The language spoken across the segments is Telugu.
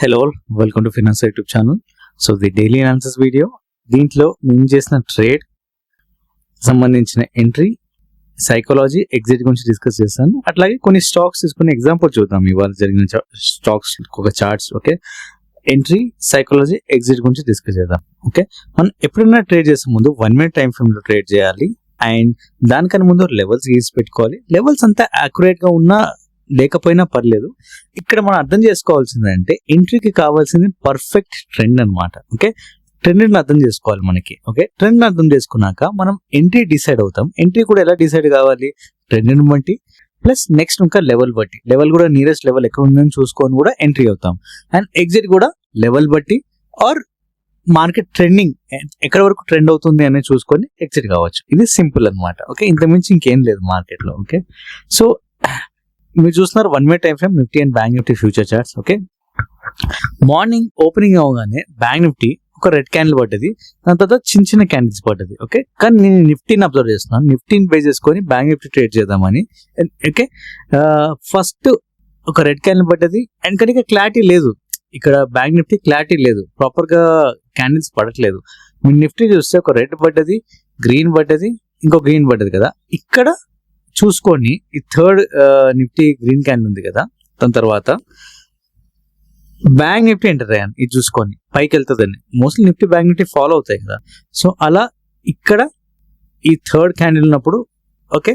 Hello all, welcome to finance YouTube channel. So the daily analysis video. దీంట్లో నేను చేసిన ట్రేడ్ సంబంధించిన ఎంట్రీ, సైకాలజీ, ఎగ్జిట్ గురించి డిస్కస్ చేస్తాను. అట్లాగే కొన్ని స్టాక్స్ తీసుకుని ఎగ్జాంపుల్ చూద్దాం. ఇవాళ జరిగిన స్టాక్స్ ఒక charts. Okay, entry, psychology, exit గురించి డిస్కస్ చేద్దాం. ఓకే, మనం ఎప్పుడైనా ట్రేడ్ చేసే ముందు 1 minute టైం ఫ్రేమ్ లో ట్రేడ్ చేయాలి. అండ్ దానికన్నా ముందు లెవెల్స్ గీసి పెట్టుకోవాలి. లెవెల్స్ అంతా అక్యురేట్ గా ఉన్నా లేకపోయినా పర్లేదు. ఇక్కడ మనం అర్థం చేసుకోవాల్సింది అంటే ఎంట్రీకి కావాల్సింది పర్ఫెక్ట్ ట్రెండ్ అనమాట. ఓకే, ట్రెండ్ అర్థం చేసుకోవాలి మనకి. ఓకే, ట్రెండ్ అర్థం చేసుకున్నాక మనం ఎంట్రీ డిసైడ్ అవుతాం. ఎంట్రీ కూడా ఎలా డిసైడ్ కావాలి? ట్రెండ్ బట్టి ప్లస్ నెక్స్ట్ ఇంకా లెవెల్ బట్టి. లెవెల్ కూడా నియరెస్ట్ లెవెల్ ఎక్కడ ఉందని చూసుకొని కూడా ఎంట్రీ అవుతాం. అండ్ ఎగ్జిట్ కూడా లెవెల్ బట్టి ఆర్ మార్కెట్ ట్రెండింగ్ ఎక్కడ వరకు ట్రెండ్ అవుతుంది అనేది చూసుకొని ఎగ్జిట్ కావచ్చు. ఇది సింపుల్ అనమాట. ఓకే, ఇంతకుమించి ఇంకేం లేదు మార్కెట్ లో. ఓకే, సో మీరు చూస్తున్నారు 1 minute time frame Nifty and bank Nifty future charts. Okay, morning opening అవగానే బ్యాంక్ నిఫ్టీ ఒక రెడ్ క్యాండిల్ పడ్డది, దాని తర్వాత చిన్న చిన్న క్యాండిల్స్ పడ్డది. ఓకే, కానీ నేను నిఫ్టీని అబ్జర్వ్ చేస్తున్నాను. నిఫ్టీని బేస్ చేసుకొని బ్యాంక్ నిఫ్టీ ట్రేడ్ చేద్దామని. ఓకే, ఫస్ట్ ఒక రెడ్ క్యాండిల్ పడ్డది అండ్ కానీ క్లారిటీ లేదు. ఇక్కడ బ్యాంక్ నిఫ్టీ క్లారిటీ లేదు, ప్రాపర్ గా క్యాండిల్స్ పడట్లేదు. మీరు నిఫ్టీ చూస్తే ఒక రెడ్ పడ్డది, గ్రీన్ పడ్డది, ఇంకో గ్రీన్ పడ్డది కదా. ఇక్కడ చూసుకోండి, ఈ థర్డ్ నిఫ్టీ గ్రీన్ క్యాండిల్ ఉంది కదా, దాని తర్వాత బ్యాంక్ నిఫ్టీ ఎంటర్ అయ్యాను. ఇది చూసుకొని పైకి వెళ్తుందని mostly Nifty bank Nifty follow అవుతాయి కదా. సో అలా ఇక్కడ ఈ థర్డ్ క్యాండిల్ ఉన్నప్పుడు ఓకే,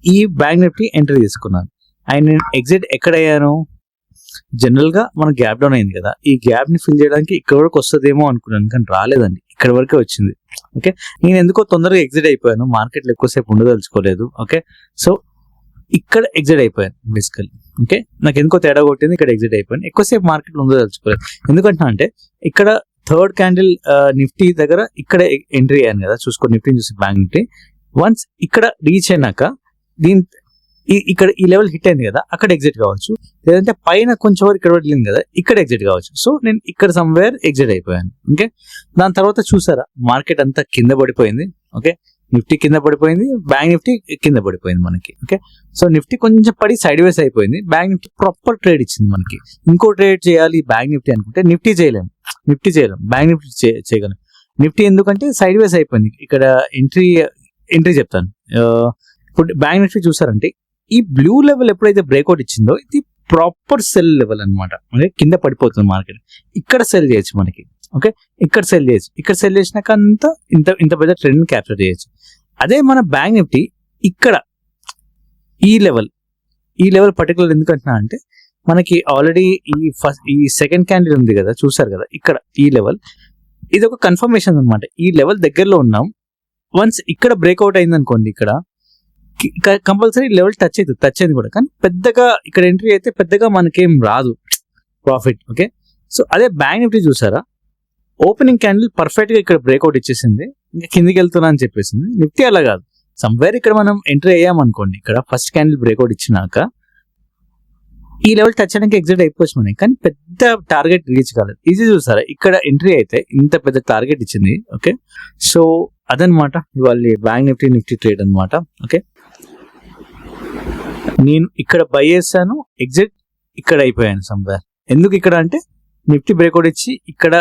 ఈ బ్యాంక్ నిఫ్టీ ఎంట్రీ తీసుకున్నాను. అండ్ నేను ఎగ్జిట్ ఎక్కడ అయ్యాను? జనరల్ గా మన గ్యాప్ డౌన్ అయింది కదా, ఈ గ్యాప్ ని ఫిల్ చేయడానికి ఇక్కడ వరకు వస్తుందేమో అనుకున్నాను, కానీ రాలేదండి, ఇక్కడ వరకే వచ్చింది. ఓకే, నేను ఎందుకో తొందరగా ఎగ్జిట్ అయిపోయాను, మార్కెట్లో ఎక్కువసేపు ఉండదలుచుకోలేదు. ఓకే, సో ఇక్కడ ఎగ్జిట్ అయిపోయాను బేసికల్లీ. ఓకే, నాకు ఎందుకో తేడా కొట్టింది, ఇక్కడ ఎగ్జిట్ అయిపోయాను. ఎక్కువసేపు మార్కెట్లో ఉండదలుచుకోలేదు. ఎందుకంటే అంటే ఇక్కడ థర్డ్ క్యాండిల్ నిఫ్టీ దగ్గర ఇక్కడ ఎంట్రీ అయ్యాను కదా, చూసుకో నిఫ్టీని చూసి బ్యాంక్ నిఫ్టీ. వన్స్ ఇక్కడ రీచ్ అయినాక దీని ఇక్కడ ఈ లెవెల్ హిట్ అయింది కదా, అక్కడ ఎగ్జిట్ కావచ్చు. లేదంటే పైన కొంచెం వరకు ఇక్కడ వెళ్ళింది కదా, ఇక్కడ ఎగ్జిట్ కావచ్చు. సో నేను ఇక్కడ సమ్వేర్ ఎగ్జిట్ అయిపోయాను. ఓకే, దాని తర్వాత చూసారా మార్కెట్ అంతా కింద పడిపోయింది. ఓకే, నిఫ్టీ కింద పడిపోయింది, బ్యాంక్ నిఫ్టీ కింద పడిపోయింది మనకి. ఓకే, సో నిఫ్టీ కొంచెం పడి సైడ్ వేస్ అయిపోయింది, బ్యాంక్ నిఫ్టీ ప్రాపర్ ట్రేడ్ ఇచ్చింది మనకి. ఇంకో ట్రేడ్ చేయాలి బ్యాంక్ నిఫ్టీ అనుకుంటే నిఫ్టీ చేయలేము, బ్యాంక్ నిఫ్టీ చేయగలం. నిఫ్టీ ఎందుకంటే సైడ్ వేస్ అయిపోయింది. ఇక్కడ ఎంట్రీ చెప్తాను. ఇప్పుడు బ్యాంక్ నిఫ్టీ చూసారంటే ఈ బ్లూ లెవెల్ ఎప్పుడైతే బ్రేక్అవుట్ ఇచ్చిందో ఇది ప్రాపర్ సెల్ లెవెల్ అనమాట. అంటే కింద పడిపోతుంది మార్కెట్. ఇక్కడ సెల్ చేయొచ్చు మనకి. ఓకే, ఇక్కడ సెల్ చేయొచ్చు. ఇక్కడ సెల్ చేసినాక అంతా ఇంత పెద్ద ట్రెండ్ క్యాప్చర్ చేయొచ్చు. అదే మన బ్యాంక్ నిఫ్టీ ఇక్కడ ఈ లెవెల్ పర్టికులర్ ఎందుకంటున్నా అంటే మనకి ఆల్రెడీ ఈ సెకండ్ క్యాండిల్ ఉంది కదా, చూసారు కదా, ఇక్కడ ఈ లెవెల్ ఇది ఒక కన్ఫర్మేషన్ అనమాట. ఈ లెవెల్ దగ్గరలో ఉన్నాం. వన్స్ ఇక్కడ బ్రేక్అవుట్ అయింది అనుకోండి, ఇక్కడ కంపల్సరీ లెవెల్ టచ్ అయింది కూడా, కానీ పెద్దగా ఇక్కడ ఎంట్రీ అయితే పెద్దగా మనకేం రాదు ప్రాఫిట్. ఓకే, సో అదే బ్యాంక్ నిఫ్టీ చూసారా, ఓపెనింగ్ క్యాండిల్ పర్ఫెక్ట్ గా ఇక్కడ బ్రేక్అవుట్ ఇచ్చేసింది, ఇంకా కిందికి వెళ్తున్నా అని చెప్పేసింది. నిఫ్టీ అలా కాదు, సమ్వేర్ ఇక్కడ మనం ఎంట్రీ అయ్యామనుకోండి, ఇక్కడ ఫస్ట్ క్యాండిల్ బ్రేక్అవుట్ ఇచ్చినాక ఈ లెవెల్ టచ్ చేయడానికి ఎగ్జిట్ అయిపోవచ్చు మనకి, కానీ పెద్ద టార్గెట్ రీచ్ కాలేదు. ఇది చూసారా, ఇక్కడ ఎంట్రీ అయితే ఇంత పెద్ద టార్గెట్ ఇచ్చింది. ఓకే, సో అదనమాట ఇవాళ బ్యాంక్ నిఫ్టీ ట్రేడ్ అనమాట. ఓకే, నేను ఇక్కడ బై చేశాను, ఎగ్జిట్ ఇక్కడ అయిపోయాను సమ్వేర్. ఎందుకు ఇక్కడ అంటే నిఫ్టీ బ్రేక్అవుట్ ఇచ్చి ఇక్కడ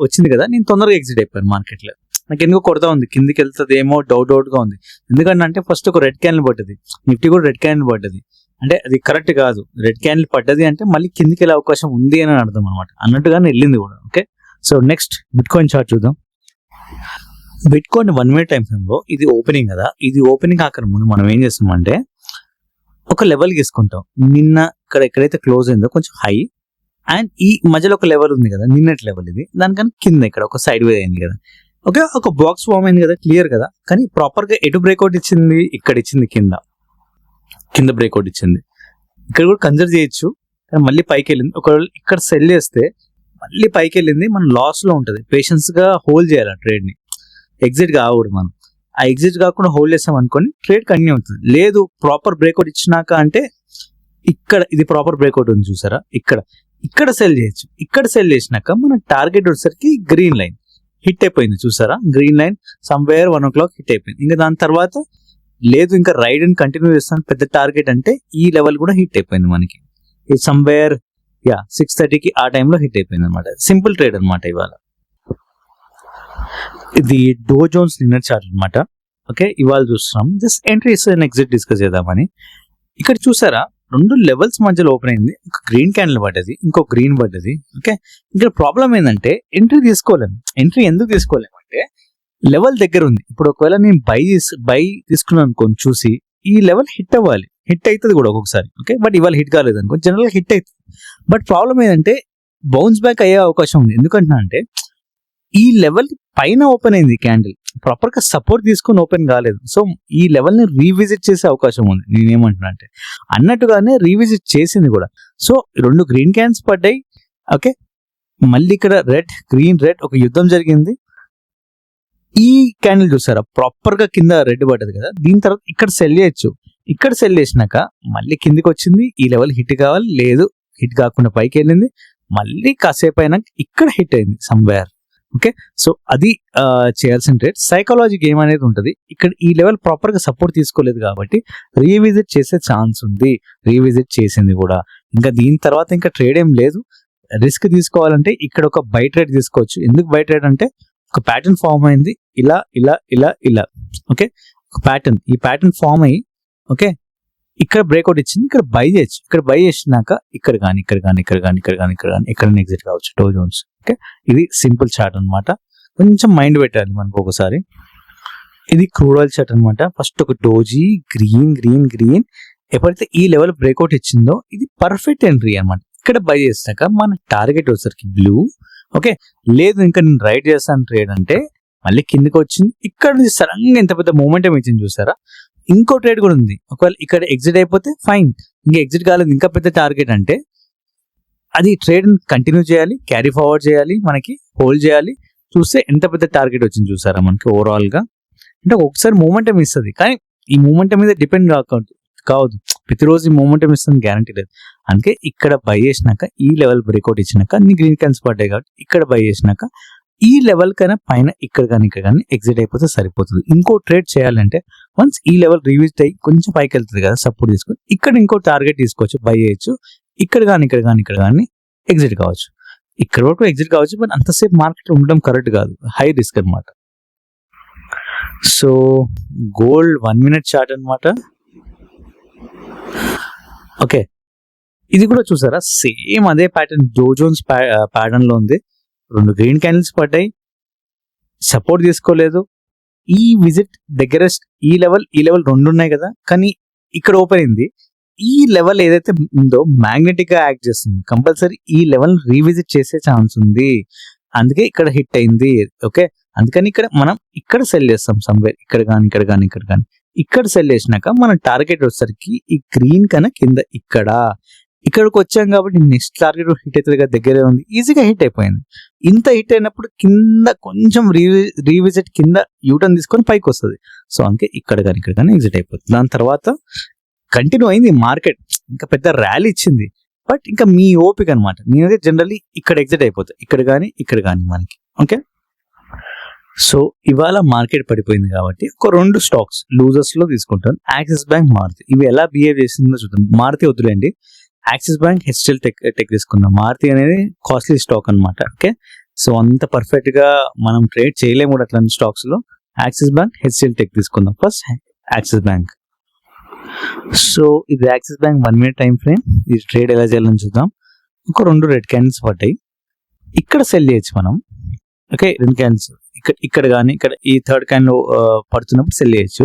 వచ్చింది కదా, నేను తొందరగా ఎగ్జిట్ అయిపోయాను మార్కెట్లో. నాకు ఎందుకు కొడతా ఉంది, కిందికి వెళ్తుంది ఏమో డౌట్ గా ఉంది. ఎందుకంటే అంటే ఫస్ట్ ఒక రెడ్ క్యాండిల్ పడ్డది, నిఫ్టీ కూడా రెడ్ క్యాండిల్ పడ్డది, అంటే అది కరెక్ట్ కాదు. రెడ్ క్యాండిల్ పడ్డది అంటే మళ్ళీ కిందికి వెళ్ళే అవకాశం ఉంది అని అర్థం అనమాట, అన్నట్టుగానే వెళ్ళింది కూడా. Okay, so next bitcoin chart చూద్దాం. Bitcoin 1 minute time frame లో ఇది ఓపెనింగ్ కదా, ఇది ఓపెనింగ్ కాక ముందు మనం ఏం చేస్తామంటే ఒక లెవెల్ తీసుకుంటాం. నిన్న ఇక్కడ ఎక్కడైతే క్లోజ్ అయిందో కొంచెం హై, అండ్ ఈ మధ్యలో ఒక లెవెల్ ఉంది కదా, నిన్నటి లెవెల్ ఇది, దానికన్నా కింద ఇక్కడ ఒక సైడ్ వే అయింది కదా. ఓకే, ఒక బాక్స్ ఫామ్ అయింది కదా, క్లియర్ కదా, కానీ ప్రాపర్ గా ఎటు బ్రేక్అవుట్ ఇచ్చింది, ఇక్కడ ఇచ్చింది, కింద బ్రేక్అవుట్ ఇచ్చింది. ఇక్కడ కూడా కన్సిడర్ చేయొచ్చు, కానీ మళ్ళీ పైకి వెళ్ళింది. ఒకవేళ ఇక్కడ సెల్ చేస్తే మళ్ళీ పైకి వెళ్ళింది, మనం లాస్ లో ఉంటుంది. పేషెన్స్ గా హోల్డ్ చేయాలి ఆ ట్రేడ్ ని, ఎగ్జిట్ కాకూడదు. మనం ఆ ఎగ్జిట్ కాకుండా హోల్డ్ చేస్తాం అనుకోని ట్రేడ్ కంటిన్యూ అవుతుంది. లేదు ప్రాపర్ బ్రేక్అవుట్ ఇచ్చినాక అంటే ఇక్కడ ఇది ప్రాపర్ బ్రేక్అవుట్ ఉంది చూసారా, ఇక్కడ సెల్ చేయొచ్చు. ఇక్కడ సెల్ చేసినాక మన టార్గెట్ వచ్చేసరికి గ్రీన్ లైన్ హిట్ అయిపోయింది చూసారా, green line somewhere 1 o'clock hit అయిపోయింది. ఇంకా దాని తర్వాత లేదు ఇంకా రైడ్ అండ్ కంటిన్యూ చేస్తాను, పెద్ద టార్గెట్ అంటే ఈ లెవెల్ కూడా హిట్ అయిపోయింది మనకి. ఇది సమ్వేర్ 6:30కి ఆ టైంలో హిట్ అయిపోయింది అనమాట. సింపుల్ ట్రేడ్ అనమాట ఇవాళ. ఇది డో జోన్స్ నిన్నర్ చార్ట్ అనమాట. ఓకే, ఇవాళ చూస్తున్నాం. Just entries and exit discuss చేద్దామని. ఇక్కడ చూసారా, 2 లెవెల్స్ మధ్యలో ఓపెన్ అయింది. ఒక గ్రీన్ క్యాండిల్ పడ్డది, ఇంకో గ్రీన్ పడ్డది. ఓకే, ఇక్కడ ప్రాబ్లం ఏంటంటే ఎంట్రీ తీసుకోలేము. ఎంట్రీ ఎందుకు తీసుకోలేము అంటే లెవెల్ దగ్గర ఉంది. ఇప్పుడు ఒకవేళ నేను బై తీసుకున్నాను అనుకోని చూసి, ఈ లెవెల్ హిట్ అవ్వాలి. హిట్ అవుతుంది కూడా ఒక్కొక్కసారి. ఓకే, బట్ ఇవాళ హిట్ కాలేదు అనుకో, జనరల్గా హిట్ అవుతుంది. బట్ ప్రాబ్లం ఏంటంటే బౌన్స్ బ్యాక్ అయ్యే అవకాశం ఉంది. ఎందుకంటున్నా అంటే ఈ లెవెల్ పైన ఓపెన్ అయింది క్యాండిల్, ప్రాపర్ గా సపోర్ట్ తీసుకొని ఓపెన్ కాలేదు. సో ఈ లెవెల్ ని రీవిజిట్ చేసే అవకాశం ఉంది. నేనేమంటున్నా అంటే అన్నట్టుగానే రీవిజిట్ చేసింది కూడా. సో 2 గ్రీన్ క్యాన్స్ పడ్డాయి. ఓకే, మళ్ళీ ఇక్కడ రెడ్ గ్రీన్ రెడ్ ఒక యుద్ధం జరిగింది. ఈ క్యాండిల్ చూసారా, ప్రాపర్ గా కింద రెడ్ పడ్డది కదా. దీని తర్వాత ఇక్కడ సెల్ చేయొచ్చు. ఇక్కడ సెల్ చేసినాక మళ్ళీ కిందికి వచ్చింది. ఈ లెవెల్ హిట్ కావాలి, లేదు హిట్ కాకుండా పైకి వెళ్ళింది. మళ్ళీ కాసేపు అయినాక ఇక్కడ హిట్ అయింది సమ్వేర్. ఓకే, సో అది చేయాల్సిన ట్రేడ్. సైకాలజీ గేమ్ అనేది ఉంటుంది. ఇక్కడ ఈ లెవెల్ ప్రాపర్ గా సపోర్ట్ తీసుకోలేదు కాబట్టి రీవిజిట్ చేసే ఛాన్స్ ఉంది. రీవిజిట్ చేసింది కూడా. ఇంకా దీని తర్వాత ఇంకా ట్రేడ్ ఏం లేదు. రిస్క్ తీసుకోవాలంటే ఇక్కడ ఒక బై ట్రేడ్ తీసుకోవచ్చు. ఎందుకు బై ట్రేడ్ అంటే ఒక ప్యాటర్న్ ఫామ్ అయింది, ఇలా ఇలా ఇలా ఇలా. ఓకే, ఒక ప్యాటర్న్, ఈ ప్యాటర్న్ ఫామ్ అయ్యి ఓకే ఇక్కడ బ్రేక్అవుట్ ఇచ్చింది. ఇక్కడ బై చేయొచ్చు. ఇక్కడ బై చేసినాక ఇక్కడ కానీ ఇక్కడ కానీ ఇక్కడ కానీ ఇక్కడ కానీ ఇక్కడ కానీ ఎక్కడ ఎగ్జిట్ కావచ్చు డో జోన్స్. ఓకే, ఇది సింపుల్ చార్ట్ అనమాట. కొంచెం మైండ్ పెట్టాలి మనకు ఒకసారి. ఇది క్రూడ్ ఆయిల్ చార్ట్ అనమాట. ఫస్ట్ ఒక డోజీ గ్రీన్ గ్రీన్ గ్రీన్, ఎప్పుడైతే ఈ లెవెల్ బ్రేక్అవుట్ ఇచ్చిందో ఇది పర్ఫెక్ట్ ఎంట్రీ అనమాట. ఇక్కడ బై చేసినాక మన టార్గెట్ వచ్చేసరికి బ్లూ. ఓకే, లేదు ఇంకా నేను రైట్ చేస్తాను ట్రేడ్ అంటే మళ్ళీ కిందకి వచ్చింది. ఇక్కడ నుంచి సడన్ గా ఎంత పెద్ద మూమెంటం ఇచ్చింది చూసారా. ఇంకో ట్రేడ్ కూడా ఉంది. ఒకవేళ ఇక్కడ ఎగ్జిట్ అయిపోతే ఫైన్, ఇంకా ఎగ్జిట్ కాలేదు ఇంకా పెద్ద టార్గెట్ అంటే అది ట్రేడ్ కంటిన్యూ చేయాలి, క్యారీ ఫార్వర్డ్ చేయాలి, మనకి హోల్డ్ చేయాలి. చూస్తే ఎంత పెద్ద టార్గెట్ వచ్చింది చూసారా మనకి ఓవరాల్ గా. అంటే ఒకసారి మూమెంటం ఇస్తుంది, కానీ ఈ మూమెంటం మీద డిపెండ్ కావద్దు. ప్రతిరోజు ఈ మూమెంటం ఇస్తుంది గ్యారంటీ లేదు. అందుకే ఇక్కడ బై చేసినాక ఈ లెవెల్ బ్రేక్అవుట్ ఇచ్చినాక అన్ని గ్రీన్ క్యాన్స్ పడ్డాయి కాబట్టి ఇక్కడ బై చేసినాక ఈ లెవెల్ కన్నా పైన ఇక్కడ కానీ ఎగ్జిట్ అయిపోతే సరిపోతుంది. ఇంకో ట్రేడ్ చేయాలంటే వన్స్ ఈ లెవెల్ రివిజిట్ అయ్యి కొంచెం పైకి వెళ్తుంది కదా, సపోర్ట్ తీసుకొని ఇక్కడ ఇంకో టార్గెట్ తీసుకోవచ్చు, బై చేయొచ్చు. ఇక్కడ కానీ ఎగ్జిట్ కావచ్చు. ఇక్కడ వరకు ఎగ్జిట్ కావచ్చు, బట్ అంతసేపు మార్కెట్ ఉండడం కరెక్ట్ కాదు, హై రిస్క్ అనమాట. సో గోల్డ్ 1 minute చార్ట్ అనమాట. ఓకే, ఇది కూడా చూసారా, సేమ్ అదే ప్యాటర్న్ డో జోన్స్ ప్యాటర్న్ లో ఉంది. 2 గ్రీన్ క్యాండిల్స్ పడ్డాయి, సపోర్ట్ తీసుకోలేదు. ఈ విజిట్ దగ్గర ఈ లెవెల్ 2 ఉన్నాయి కదా, కానీ ఇక్కడ ఓపెన్ అయింది. ఈ లెవెల్ ఏదైతే ఉందో మ్యాగ్నెటిక్ గా యాక్ట్ చేస్తుంది. కంపల్సరీ ఈ లెవెల్ రీవిజిట్ చేసే ఛాన్స్ ఉంది. అందుకే ఇక్కడ హిట్ అయింది. ఓకే, అందుకని ఇక్కడ మనం ఇక్కడ సెల్ చేస్తాం సమ్వేర్, ఇక్కడ కానీ ఇక్కడ సెల్ చేసినాక మన టార్గెట్ వచ్చేసరికి ఈ గ్రీన్ కన్నా కింద ఇక్కడికి వచ్చాం కాబట్టి నెక్స్ట్ టార్గెట్ హిట్ అవుతుంది కదా, దగ్గరే ఉంది, ఈజీగా హిట్ అయిపోయింది. ఇంత హిట్ అయినప్పుడు కింద కొంచెం రీవిజిట్ కింద యూటర్న్ తీసుకొని పైకి వస్తుంది. సో అందుకే ఇక్కడ కానీ ఎగ్జిట్ అయిపోతుంది. దాని తర్వాత కంటిన్యూ అయింది మార్కెట్, ఇంకా పెద్ద ర్యాలీ ఇచ్చింది. బట్ ఇంకా మీ ఓపిక అనమాట. నేనైతే జనరల్లీ ఇక్కడ ఎగ్జిట్ అయిపోతాయి, ఇక్కడ కానీ మనకి. ఓకే, సో ఇవాళ మార్కెట్ పడిపోయింది కాబట్టి ఒక 2 స్టాక్స్ లూజర్స్ లో తీసుకుంటాను. Axis bank, Maruti. ఇవి ఎలా బిహేవ్ చేసిందో చూద్దాం. మారుతి వద్దులేండి, యాక్సిస్ బ్యాంక్, హెచ్సిఎల్ టెక్ తీసుకుందాం. మారుతి అనేది కాస్ట్లీ స్టాక్ అనమాట. ఓకే, సో అంత పర్ఫెక్ట్ గా మనం ట్రేడ్ చేయలేము కూడా అట్లాంటి స్టాక్స్ లో. యాక్సిస్ బ్యాంక్, హెచ్సిఎల్ టెక్ తీసుకుందాం. First axis bank. సో ఇది axis bank 1 minute time frame. ఇది ట్రేడ్ ఎలా చేయాలని చూద్దాం. ఒక 2 రెడ్ క్యాండిల్స్ పడ్డాయి, ఇక్కడ సెల్ చేయొచ్చు మనం. ఓకే, 2 క్యాండిల్స్ ఇక్కడ కానీ ఇక్కడ ఈ థర్డ్ క్యాండిల్ పడుతున్నప్పుడు సెల్ చేయొచ్చు.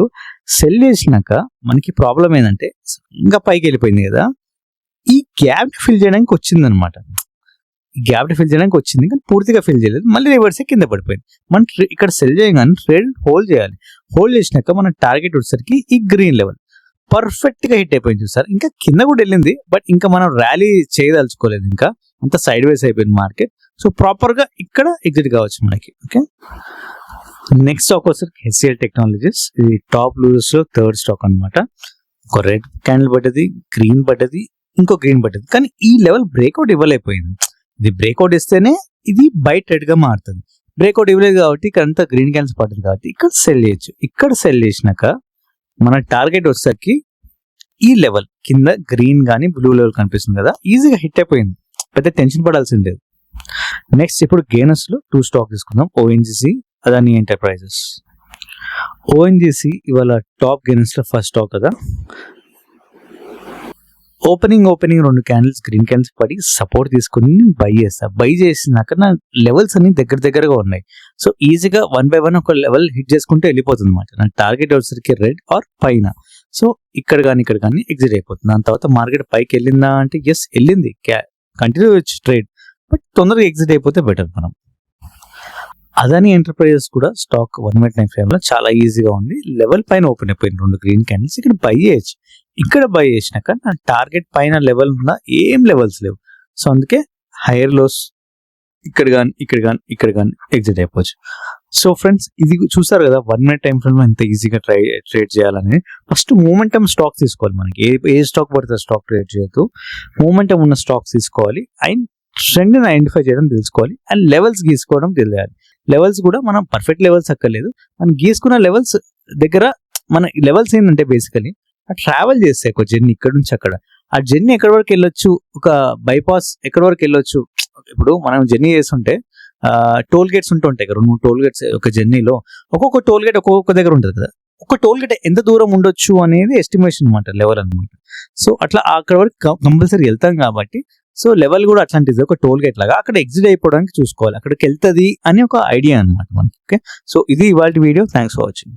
సెల్ చేసినాక మనకి ప్రాబ్లం ఏంటంటే ఇంకా పైకి వెళ్ళిపోయింది కదా, ఈ గ్యాప్ ఫిల్ చేయడానికి వచ్చింది అనమాట. కానీ పూర్తిగా ఫిల్ చేయలేదు, మళ్ళీ రివర్స్ కింద పడిపోయింది. మనం ఇక్కడ సెల్ చేయగానే ట్రేడ్ హోల్డ్ చేయాలి. హోల్డ్ చేసినాక మన టార్గెట్ వచ్చేసరికి ఈ గ్రీన్ లెవెల్ పర్ఫెక్ట్ గా హిట్ అయిపోయింది చూసారు. ఇంకా కింద కూడా వెళ్ళింది, బట్ ఇంకా మనం ర్యాలీ చేయదలుచుకోలేదు, ఇంకా అంత సైడ్ వేస్ అయిపోయింది మార్కెట్. సో ప్రాపర్ గా ఇక్కడ ఎగ్జిట్ కావచ్చు మనకి. ఓకే, నెక్స్ట్ స్టాక్ వచ్చేసరికి హెచ్సిఎల్ టెక్నాలజీస్. ఇది టాప్ లూజర్స్ లో 3rd స్టాక్ అనమాట. ఒక రెడ్ క్యాండిల్ పడ్డది, గ్రీన్ పడ్డది, ఇంకో గ్రీన్ పడ్డది, కానీ ఈ లెవెల్ బ్రేక్అవుట్ ఇవ్వలేకపోయింది. ఇది బ్రేక్అవుట్ ఇస్తేనే ఇది బై ట్రేడ్ గా మారుతుంది. బ్రేక్అవుట్ ఇవ్వలేదు కాబట్టి ఇక్కడ అంతా గ్రీన్ క్యాండిల్స్ పడ్డది కాబట్టి ఇక్కడ సెల్ చేయొచ్చు. ఇక్కడ సెల్ చేసినాక మన టార్గెట్ వచ్చేసరికి ఈ లెవెల్ కింద గ్రీన్ గానీ బ్లూ లెవెల్ కనిపిస్తుంది కదా, ఈజీగా హిట్ అయిపోయింది. పెద్ద టెన్షన్ పడాల్సింది లేదు. నెక్స్ట్ ఇప్పుడు గెయినర్స్ లో 2 స్టాక్ తీసుకుందాం. ONGC, Adani enterprises. ఓఎన్జీసీ ఇవాళ టాప్ గెయినర్స్ లో ఫస్ట్ స్టాక్ కదా. ఓపెనింగ్ 2 క్యాండిల్స్ గ్రీన్ క్యాండిల్స్ పడి సపోర్ట్ తీసుకుని బై చేస్తా. బై చేసినాక నా లెవెల్స్ అన్ని దగ్గరగా ఉన్నాయి. సో ఈజీగా 1 by 1 ఒక లెవెల్ హిట్ చేసుకుంటే వెళ్ళిపోతుంది అనమాట. నా టార్గెట్ వచ్చేసరికి రెడ్ ఆర్ పైన. సో ఇక్కడ కానీ ఎగ్జిట్ అయిపోతుంది. దాని తర్వాత మార్కెట్ పైకి వెళ్ళిందా అంటే ఎస్ వెళ్ళింది, కంటిన్యూ ట్రేడ్, బట్ తొందరగా ఎగ్జిట్ అయిపోతే బెటర్ మనం. అదాని ఎంటర్ప్రైజెస్ కూడా స్టాక్ 1 minute టైం ఫ్రేమ్ లో చాలా ఈజీగా ఉంది. లెవెల్ పైన ఓపెన్ అయిపోయింది 2 గ్రీన్ క్యాండిల్స్. ఇక్కడ బై చేయొచ్చు. ఇక్కడ బై చేసినాక నా టార్గెట్ పైన లెవెల్ ఉన్న ఏం లెవెల్స్ లేవు. సో అందుకే హైయర్ లోస్ ఇక్కడ కానీ ఎగ్జిట్ అయిపోవచ్చు. సో ఫ్రెండ్స్ ఇది చూసారు కదా 1 minute టైం ఫ్రేమ్ లో ఎంత ఈజీగా ట్రేడ్ చేయాలని. ఫస్ట్ మూమెంటం స్టాక్ తీసుకోవాలి. మనకి ఏ స్టాక్ పడితే స్టాక్ ట్రేడ్ చేయొద్దు. మూమెంటం ఉన్న స్టాక్స్ తీసుకోవాలి అండ్ ట్రెండ్ ని ఐడెంటిఫై చేయడం తెలుసుకోవాలి అండ్ లెవెల్స్ గీసుకోవడం తెలియాలి. లెవెల్స్ కూడా మనం పర్ఫెక్ట్ లెవెల్స్ అక్కర్లేదు. మనం గీసుకున్న లెవెల్స్ దగ్గర మన లెవెల్స్ ఏంటంటే బేసికలీ ట్రావెల్ చేస్తే ఒక జర్నీ ఇక్కడ నుంచి అక్కడ, ఆ జర్నీ ఎక్కడి వరకు వెళ్ళొచ్చు, ఒక బైపాస్ ఎక్కడి వరకు వెళ్ళొచ్చు. ఇప్పుడు మనం జర్నీ చేస్తుంటే టోల్ గేట్స్ ఉంటుంటాయి కదా, 2-3 టోల్ గేట్స్ ఒక జర్నీలో. ఒక్కొక్క టోల్ గేట్ ఒక్కొక్క దగ్గర ఉంటుంది కదా. ఒక టోల్ గేట్ ఎంత దూరం ఉండొచ్చు అనేది ఎస్టిమేషన్ అనమాట, లెవెల్ అనమాట. సో అట్లా అక్కడ వరకు కంపల్సరీ వెళ్తాం కాబట్టి సో లెవెల్ కూడా అట్లాంటిది, ఒక టోల్ గేట్ లాగా అక్కడ ఎగ్జిట్ అయిపోవడానికి చూసుకోవాలి, అక్కడికి వెళ్తుంది అని ఒక ఐడియా అనమాట మనకి. ఓకే, సో ఇది ఇవాళ వీడియో. Thanks for watching.